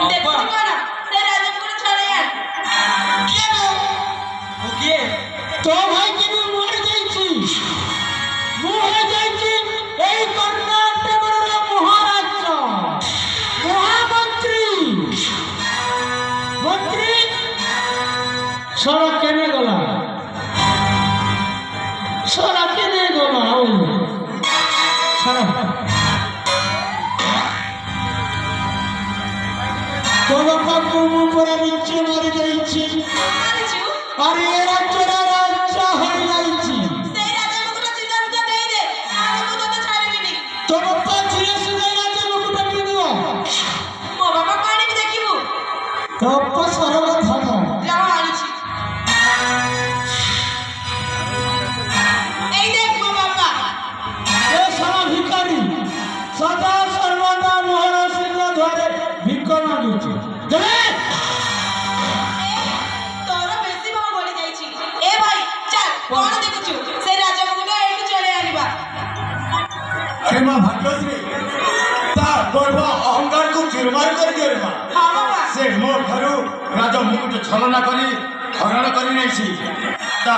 দেখুছি কোন সে রাজপুর ছড়ে আন কেন ওকে তো ভাই কি মরে যাইছি মরে যাইছি এই কর্ণাটকের মহারাজ মহামন্ত্রী মন্ত্রী সারা কেনে গলা সারা কেনে গলা সারা তোর কাকু উপরে নিচে মরে যাইছি আলিছু আর এ রাজ্যের রাজা হয়ে যাইছি সেই রাজা মুকুট চিন্তা মুকুট দেই দে আমি তো তোকে ছাড়িবিনি তোর বাপা ছিল সেই রাজা মুকুট কিনিব মো বাবা কোনি দেখিবু তো বাপা সরল থাক যাও আলিছি এই দেখ মো বাবা এ সারা ভিখারি সদা সর্বদা মোহর সিংহ ধরে ভিক্ষ মাগুছে দেখ তোর বেশি ভাব বলি যাইছি এ ভাই চল কোন দেখুছু সেই রাজা মুকুট এইটু চলে আনিবা अरे माँ भाग्यश्री ता गर्व अहंकार को चुरमार कर दियो रे माँ हां बाबा से मोर घरु राजा मुकुट छलना करी हरण करी नहीं ता